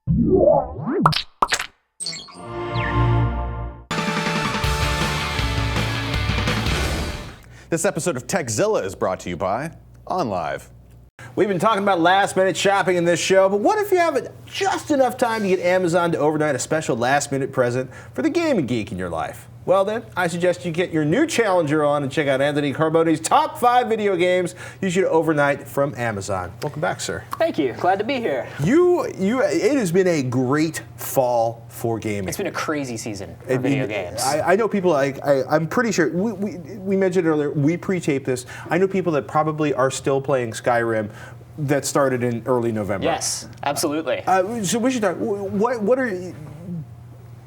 This episode of Tekzilla is brought to you by OnLive. We've been talking about last-minute shopping in this show, but what if you have just enough time to get Amazon to overnight a special last-minute present for the gaming geek in your life? Well then, I suggest you get your new challenger on and check out Anthony Carboni's top 5 video games you should overnight from Amazon. Welcome back, sir. Thank you. Glad to be here. It has been a great fall for gaming. It's been a crazy season for video games. I know people, I'm pretty sure, we mentioned earlier, we pre-taped this. I know people that probably are still playing Skyrim that started in early November. Yes, absolutely. So we should talk, what are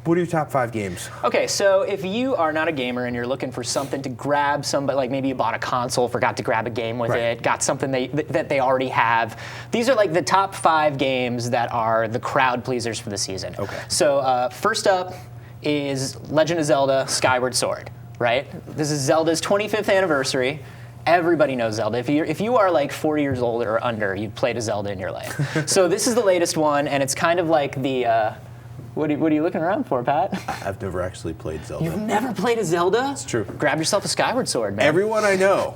your top 5 games? Okay, so if you are not a gamer and you're looking for something to grab somebody, like maybe you bought a console, forgot to grab a game with it, got something that they already have, these are like the top 5 games that are the crowd pleasers for the season. Okay. So first up is Legend of Zelda Skyward Sword, right? This is Zelda's 25th anniversary. Everybody knows Zelda. If you are like 40 years old or under, you've played a Zelda in your life. So this is the latest one, and it's kind of like the... What are you looking around for, Pat? I've never actually played Zelda. You've never played a Zelda? It's true. Grab yourself a Skyward Sword, man. Everyone I know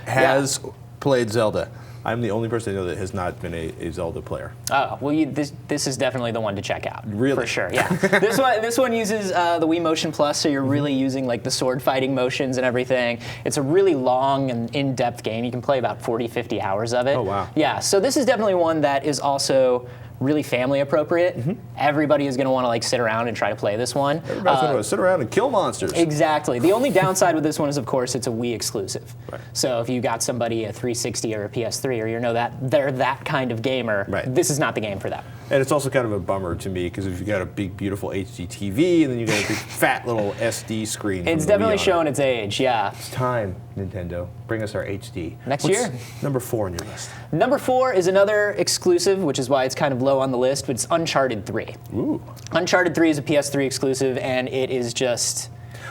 has played Zelda. I'm the only person I know that has not been a Zelda player. Oh, well, this is definitely the one to check out. Really? For sure, yeah. This one uses the Wii Motion Plus, so you're really using like the sword fighting motions and everything. It's a really long and in-depth game. You can play about 40, 50 hours of it. Oh, wow. Yeah, so this is definitely one that is also really family appropriate. Everybody is going to want to like sit around and try to play this one. Everybody's going to sit around and kill monsters. Exactly. The only downside with this one is, of course, it's a Wii exclusive. Right. So if you got somebody a 360 or a PS3, or you know that they're that kind of gamer, this is not the game for them. And it's also kind of a bummer to me because if you got a big, beautiful HDTV and then you got a big, fat little SD screen. It's definitely showing its age. Yeah. It's time, Nintendo. Bring us our HD. Next year. Number 4 on your list? Number 4 is another exclusive, which is why it's kind of low on the list, but it's Uncharted 3. Ooh. Uncharted 3 is a PS3 exclusive, and it is just...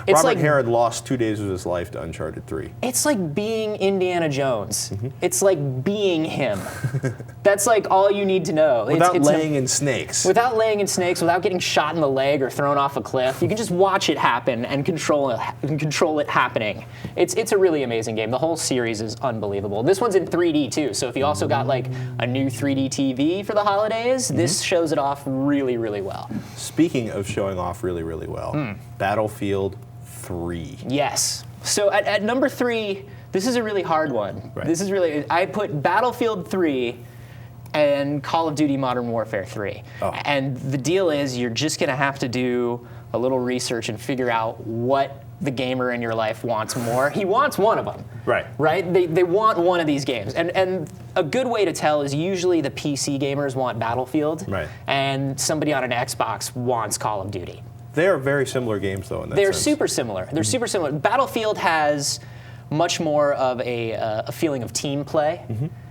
Robert Herod lost 2 days of his life to Uncharted 3. It's like being Indiana Jones. It's like being him. That's like all you need to know. Without laying in snakes. Without laying in snakes, without getting shot in the leg or thrown off a cliff. You can just watch it happen and control it happening. It's a really amazing game. The whole series is unbelievable. This one's in 3D too, so if you also got like a new 3D TV for the holidays, this shows it off really, really well. Speaking of showing off really, really well, Battlefield 3. Yes. So at number 3, this is a really hard one. This is really, I put Battlefield 3 and Call of Duty Modern Warfare 3. And the deal is you're just going to have to do a little research and figure out what the gamer in your life wants more. He wants one of them. Right? They want one of these games. And a good way to tell is usually the PC gamers want Battlefield. And somebody on an Xbox wants Call of Duty. They are very similar games, though, in that They're sense. super similar. They're super similar. Battlefield has much more of a feeling of team play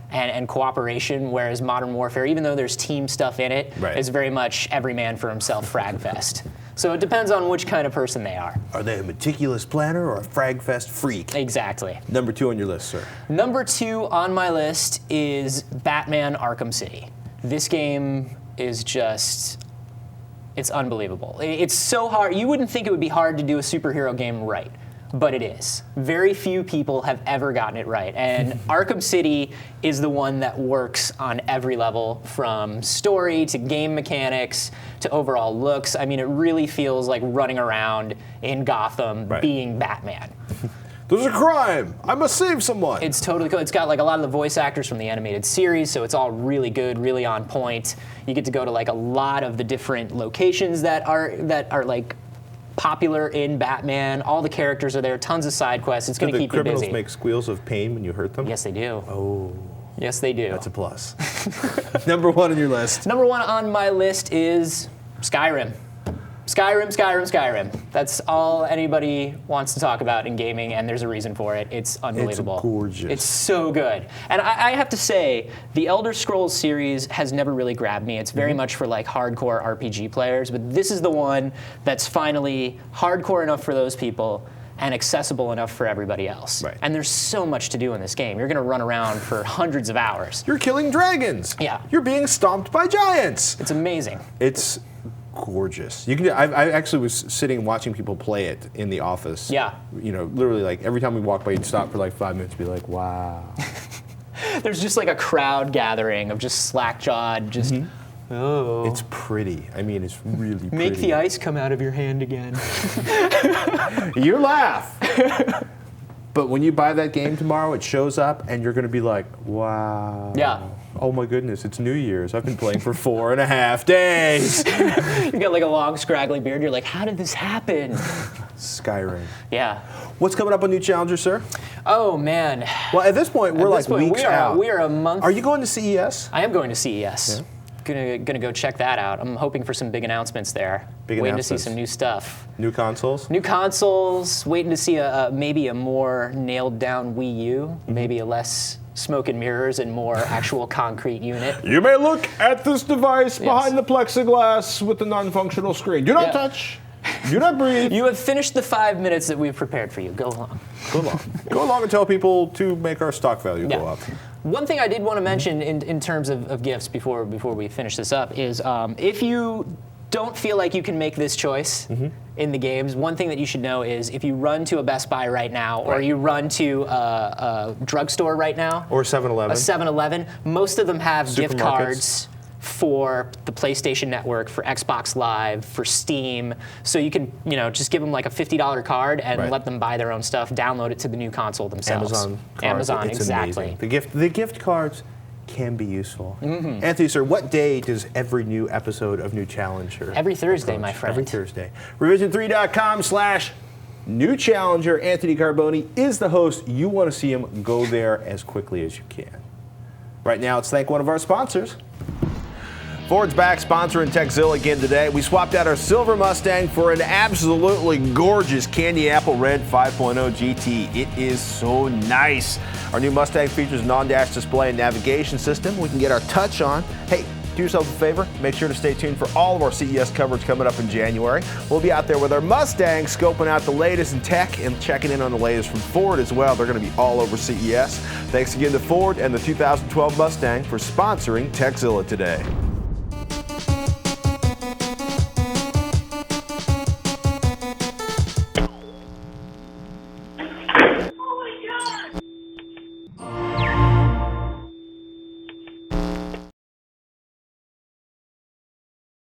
and cooperation, whereas Modern Warfare, even though there's team stuff in it, is very much every man for himself frag fest. So it depends on which kind of person they are. Are they a meticulous planner or a frag fest freak? Exactly. Number 2 on your list, sir. Number 2 on my list is Batman Arkham City. This game is just... It's unbelievable. It's so hard. You wouldn't think it would be hard to do a superhero game right, but it is. Very few people have ever gotten it right. And Arkham City is the one that works on every level, from story to game mechanics to overall looks. I mean, it really feels like running around in Gotham being Batman. There's a crime! I must save someone! It's totally cool. It's got like a lot of the voice actors from the animated series, so it's all really good, really on point. You get to go to like a lot of the different locations that are like popular in Batman. All the characters are there, tons of side quests. It's going to keep you busy. Do the criminals make squeals of pain when you hurt them? Yes, they do. Oh. Yes, they do. That's a plus. Number 1 on your list. Number 1 on my list is Skyrim. Skyrim. That's all anybody wants to talk about in gaming, and there's a reason for it. It's unbelievable. It's gorgeous. It's so good. And I have to say, the Elder Scrolls series has never really grabbed me. It's very much for like hardcore RPG players, but this is the one that's finally hardcore enough for those people and accessible enough for everybody else. Right. And there's so much to do in this game. You're going to run around for hundreds of hours. You're killing dragons. Yeah. You're being stomped by giants. It's amazing. It's gorgeous. You can. I actually was sitting watching people play it in the office. Yeah. You know, literally like every time we walk by, you'd stop for like 5 minutes, and be like, wow. There's just like a crowd gathering of just slack-jawed, just. Oh. It's pretty. I mean, it's really pretty. Make the ice come out of your hand again. You laugh. But when you buy that game tomorrow, it shows up, and you're going to be like, wow. Yeah. Oh my goodness, it's New Year's. I've been playing for 4.5 days. You got like a long, scraggly beard. You're like, how did this happen? Skyrim. Yeah. What's coming up on New Challenger, sir? Oh, man. Well, at this point, we're like weeks out. We are a month. Are you going to CES? I am going to CES. Yeah. Gonna go check that out. I'm hoping for some big announcements there. Waiting to see some new stuff. New consoles? New consoles. Waiting to see maybe a more nailed down Wii U. Maybe a less smoke and mirrors and more actual concrete unit. You may look at this device behind the plexiglass with the non-functional screen. Do not touch. Do not breathe. You have finished the 5 minutes that we've prepared for you. Go along. Go along. Go along and tell people to make our stock value go up. One thing I did want to mention in terms of gifts before we finish this up is if you don't feel like you can make this choice in the games, one thing that you should know is if you run to a Best Buy right now, or you run to a drugstore right now, or 7-Eleven. A 7-Eleven, most of them have gift cards for the PlayStation Network, for Xbox Live, for Steam. So you can, just give them like a $50 card and let them buy their own stuff, download it to the new console themselves. Amazon, it's exactly. Amazing. The gift cards can be useful. Anthony, sir, what day does every new episode of New Challenger Every Thursday, my friend. Every Thursday. Revision3.com/New Challenger. Anthony Carboni is the host. You want to see him, go there as quickly as you can. Right now, let's thank one of our sponsors. Ford's back sponsoring Tekzilla again today. We swapped out our silver Mustang for an absolutely gorgeous candy apple red 5.0 GT. It is so nice. Our new Mustang features an on-dash display and navigation system. We can get our touch on. Hey, do yourself a favor. Make sure to stay tuned for all of our CES coverage coming up in January. We'll be out there with our Mustang, scoping out the latest in tech and checking in on the latest from Ford as well. They're going to be all over CES. Thanks again to Ford and the 2012 Mustang for sponsoring Tekzilla today.